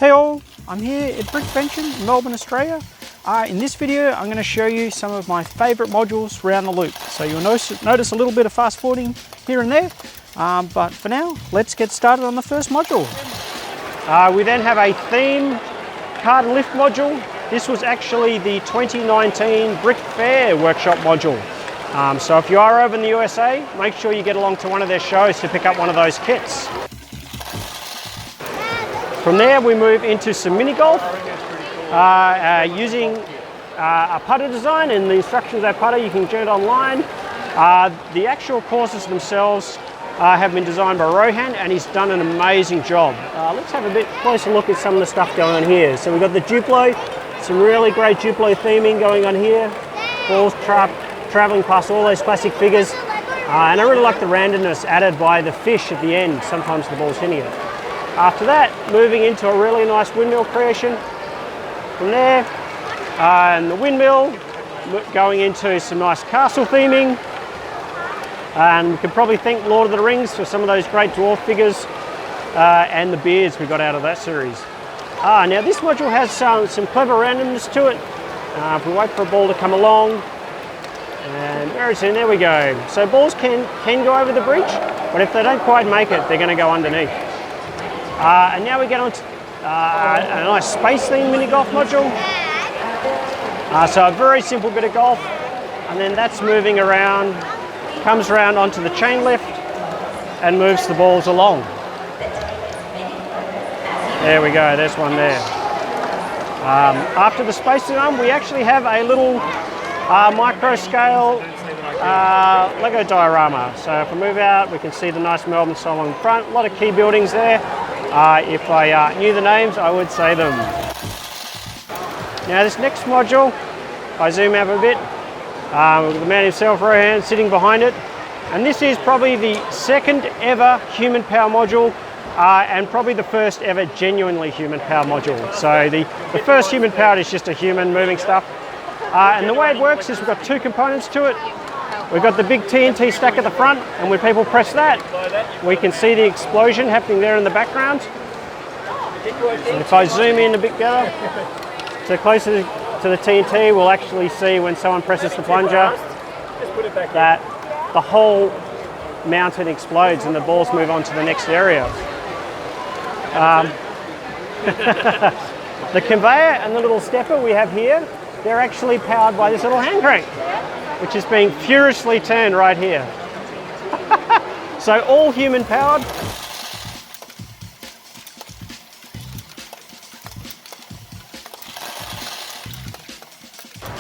Hey all, I'm here at Brickvention in Melbourne, Australia. In this video, I'm going to show you some of my favourite modules around the loop. So you'll notice a little bit of fast forwarding here and there, but for now, let's get started on the first module. We then have a theme card and lift module. This was actually the 2019 Brick Fair workshop module. So if you are over in the USA, make sure you get along to one of their shows to pick up one of those kits. From there we move into some mini golf using a putter design, and the instructions of that putter you can get online. The actual courses themselves have been designed by Rohan, and he's done an amazing job. Let's have a bit closer look at some of the stuff going on here. So we've got the Duplo, some really great Duplo theming going on here. Balls travelling past all those classic figures. And I really like the randomness added by the fish at the end. Sometimes the ball's hitting it. After that, moving into a really nice windmill creation. From there, and the windmill, going into some nice castle theming. And we could probably thank Lord of the Rings for some of those great dwarf figures and the beards we got out of that series. Now this module has some clever randomness to it. If we wait for a ball to come along, and very soon, there we go. So balls can go over the breach, but if they don't quite make it, they're going to go underneath. And now we get on to a nice space theme mini golf module. So a very simple bit of golf, and then that's moving around, comes around onto the chain lift and moves the balls along. There we go, there's one there. After the space theme, we actually have a little micro scale Lego diorama. So if we move out, we can see the nice Melbourne sign on the front. A lot of key buildings there. If I knew the names, I would say them. Now this next module, if I zoom out a bit, with the man himself, Rohan, sitting behind it. And this is probably the second ever human power module, and probably the first ever genuinely human power module. So the first human powered is just a human moving stuff. And the way it works is we've got two components to it. We've got the big TNT stack at the front, and when people press that, we can see the explosion happening there in the background. And if I zoom in a bit better, so closer to the TNT, we'll actually see when someone presses the plunger that the whole mountain explodes and the balls move on to the next area. The conveyor and the little stepper we have here, they're actually powered by this little hand crank, which is being furiously turned right here. So all human powered.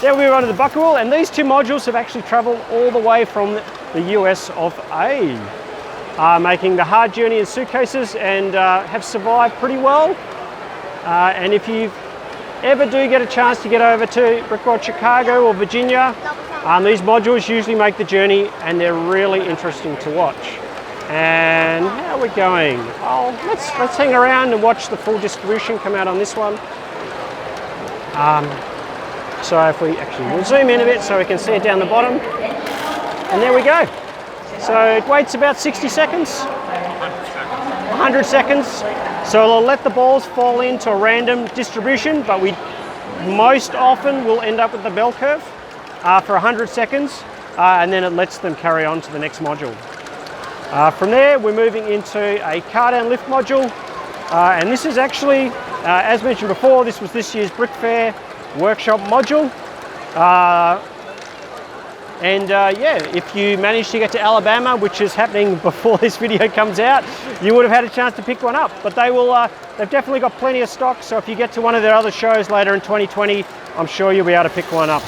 Then we move on to the bucket wheel, and these two modules have actually travelled all the way from the US of A, making the hard journey in suitcases, and have survived pretty well. And if you ever do get a chance to get over to Brickworld Chicago or Virginia, these modules usually make the journey, and they're really interesting to watch. And how are we going? Oh, let's hang around and watch the full distribution come out on this one. So if we'll zoom in a bit so we can see it down the bottom, and there we go. So it waits about 60 seconds, 100 seconds. So it'll let the balls fall into a random distribution, but we most often will end up with the bell curve for 100 seconds, and then it lets them carry on to the next module. From there, we're moving into a car down lift module, and this is actually, as mentioned before, this was this year's Brick Fair workshop module. Yeah, if you manage to get to Alabama, which is happening before this video comes out, you would have had a chance to pick one up. But they've definitely got plenty of stock, so if you get to one of their other shows later in 2020, I'm sure you'll be able to pick one up.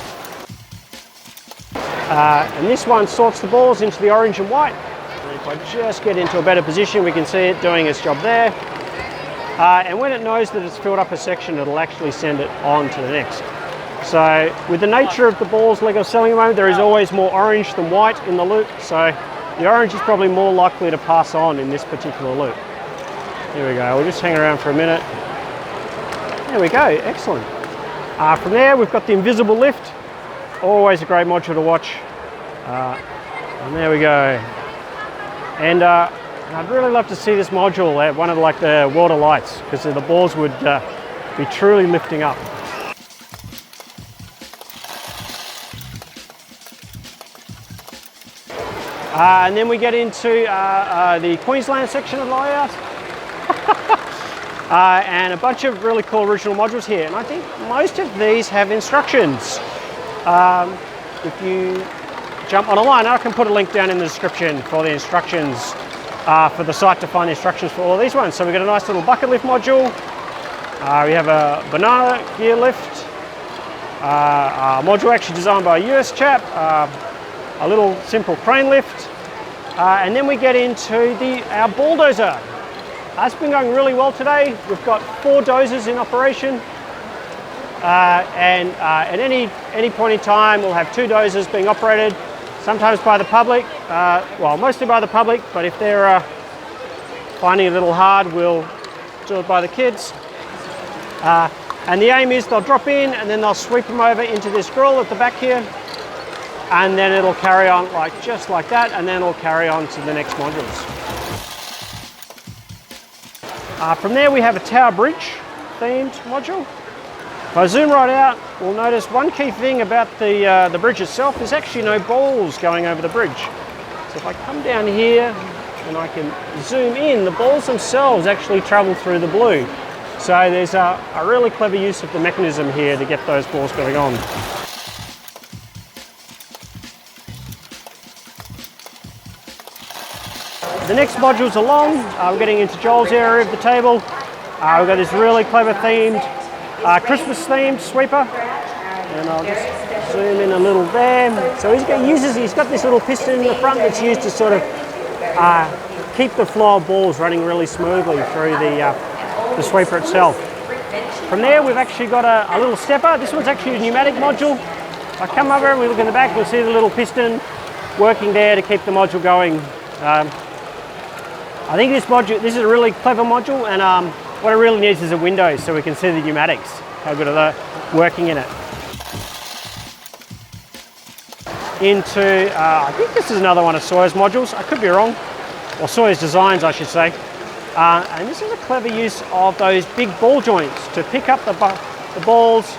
And this one sorts the balls into the orange and white. And if I just get into a better position, we can see it doing its job there. And when it knows that it's filled up a section, it'll actually send it on to the next. So with the nature of the balls Lego selling at the moment, there is always more orange than white in the loop. So the orange is probably more likely to pass on in this particular loop. Here we go, we'll just hang around for a minute. There we go, excellent. From there, we've got the invisible lift. Always a great module to watch. And there we go. And And I'd really love to see this module at one of the water lights, because the balls would be truly lifting up. And then we get into the Queensland section of the layout. And a bunch of really cool original modules here. And I think most of these have instructions. If you jump on a line, I can put a link down in the description for the instructions for the site to find the instructions for all of these ones. So we've got a nice little bucket lift module. We have a banana gear lift. A module actually designed by a US chap. A little simple crane lift. And then we get into our bulldozer. That's been going really well today. We've got 4 dozers in operation. And at any point in time, we'll have 2 dozers being operated, sometimes by the public, well, mostly by the public, but if they're finding it a little hard, we'll do it by the kids. And the aim is they'll drop in and then they'll sweep them over into this grill at the back here, and then it'll carry on just like that, and then it'll carry on to the next modules. From there we have a tower bridge themed module. If I zoom right out, we'll notice one key thing about the bridge itself is actually no balls going over the bridge. So if I come down here and I can zoom in, the balls themselves actually travel through the blue. So there's a really clever use of the mechanism here to get those balls going on. The next module's along. We're getting into Joel's area of the table. We've got this really clever themed, Christmas themed sweeper. And I'll just zoom in a little there. So he's got this little piston in the front that's used to sort of keep the flow of balls running really smoothly through the sweeper itself. From there we've actually got a little stepper. This one's actually a pneumatic module. If I come over and we look in the back, we'll see the little piston working there to keep the module going. I think this is a really clever module, and what it really needs is a window so we can see the pneumatics, how good are they working in it. I think this is another one of Soyuz modules, I could be wrong, or Soyuz designs I should say. And this is a clever use of those big ball joints to pick up the balls.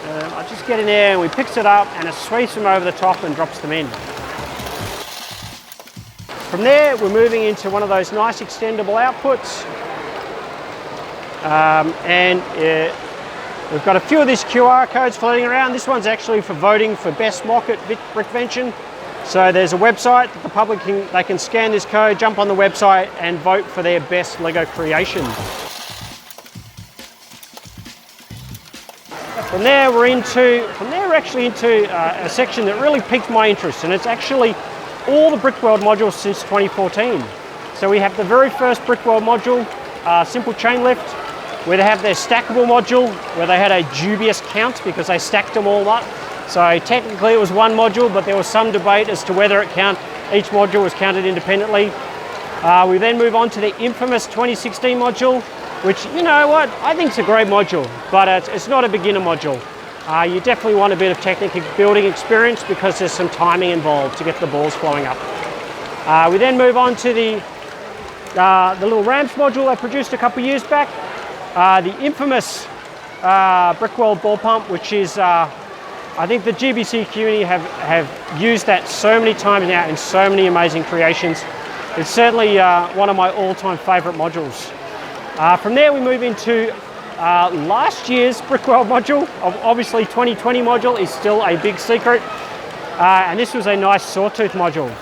I just get in there and we picks it up and it sweeps them over the top and drops them in. From there, we're moving into one of those nice extendable outputs. We've got a few of these QR codes floating around. This one's actually for voting for best mock at Brickvention. So there's a website that the public can scan this code, jump on the website and vote for their best Lego creation. From there we're actually into a section that really piqued my interest, and it's actually all the Brickworld modules since 2014. So we have the very first Brickworld module, simple chain lift, where they have their stackable module, where they had a dubious count because they stacked them all up. So technically it was one module, but there was some debate as to whether each module was counted independently. We then move on to the infamous 2016 module, which, you know what, I think it's a great module, but it's not a beginner module. You definitely want a bit of technical building experience because there's some timing involved to get the balls flowing up. We then move on to the little ramps module I produced a couple of years back. The infamous Brickworld ball pump, which is, I think the GBC community have used that so many times now in so many amazing creations. It's certainly one of my all-time favourite modules. From there we move into last year's Brickworld module. Obviously 2020 module is still a big secret, and this was a nice sawtooth module.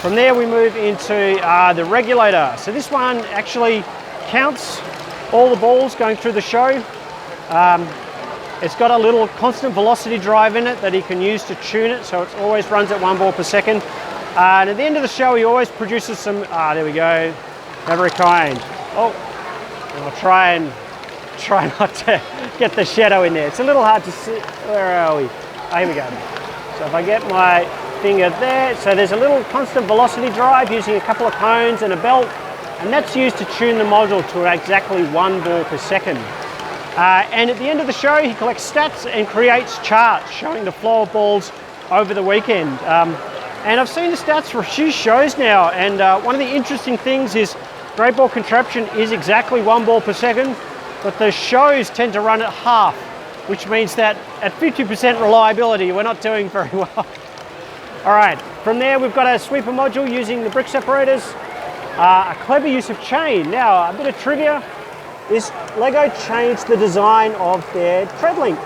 From there we move into the regulator. So this one actually counts all the balls going through the show. It's got a little constant velocity drive in it that he can use to tune it, so it always runs at 1 ball per second. And at the end of the show he always produces some, there we go, how very kind. Oh, I'll try not to get the shadow in there. It's a little hard to see. Where are we? Oh, here we go. So if I get my finger there, so there's a little constant velocity drive using a couple of cones and a belt, and that's used to tune the module to exactly 1 ball per second. And at the end of the show, he collects stats and creates charts showing the flow of balls over the weekend. And I've seen the stats for a few shows now, and one of the interesting things is great ball contraption is exactly 1 ball per second, but the shows tend to run at half, which means that at 50% reliability, we're not doing very well. All right, from there we've got a sweeper module using the brick separators, a clever use of chain. Now, a bit of trivia is Lego changed the design of their tread link.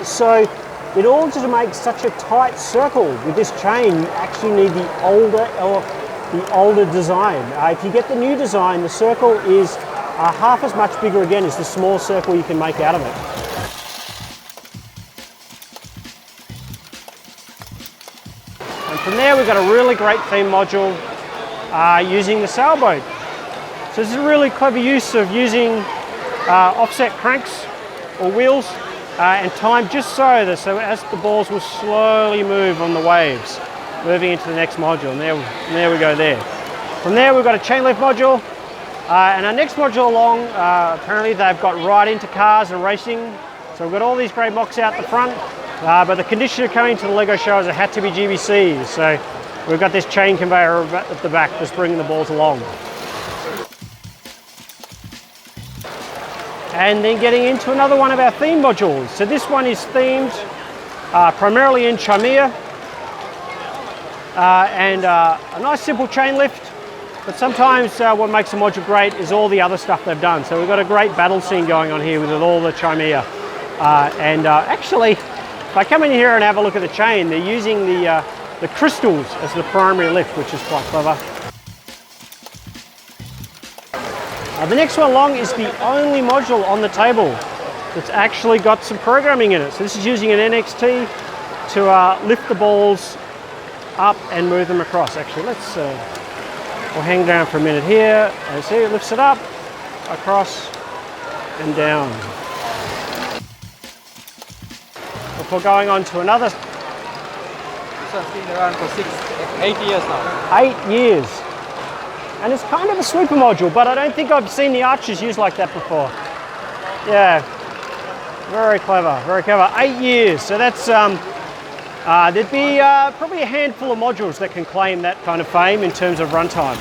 So in order to make such a tight circle with this chain, you actually need the older design. If you get the new design, the circle is half as much bigger again as the small circle you can make out of it. And from there we've got a really great theme module using the Sailboat. So this is a really clever use of using offset cranks or wheels and time just so as the balls will slowly move on the waves, moving into the next module. And there we go there. From there we've got a chain lift module, and our next module along, apparently they've got right into cars and racing. So we've got all these great mocks out the front, but the conditioner coming to the Lego show is it had to be GBC. So we've got this chain conveyor at the back just bringing the balls along. And then getting into another one of our theme modules. So this one is themed primarily in Chania, and a nice simple chain lift, but sometimes what makes a module great is all the other stuff they've done. So we've got a great battle scene going on here with all the Chania. Actually, if I come in here and have a look at the chain, they're using the crystals as the primary lift, which is quite clever. The next one along is the only module on the table that's actually got some programming in it. So this is using an NXT to lift the balls up and move them across. Actually, we'll hang down for a minute here and see it lifts it up, across and down. Before going on to another. This one's been around for 8 years now. 8 years. And it's kind of a sweeper module, but I don't think I've seen the arches used like that before. Yeah, very clever, very clever. 8 years, so that's, there'd be probably a handful of modules that can claim that kind of fame in terms of runtime.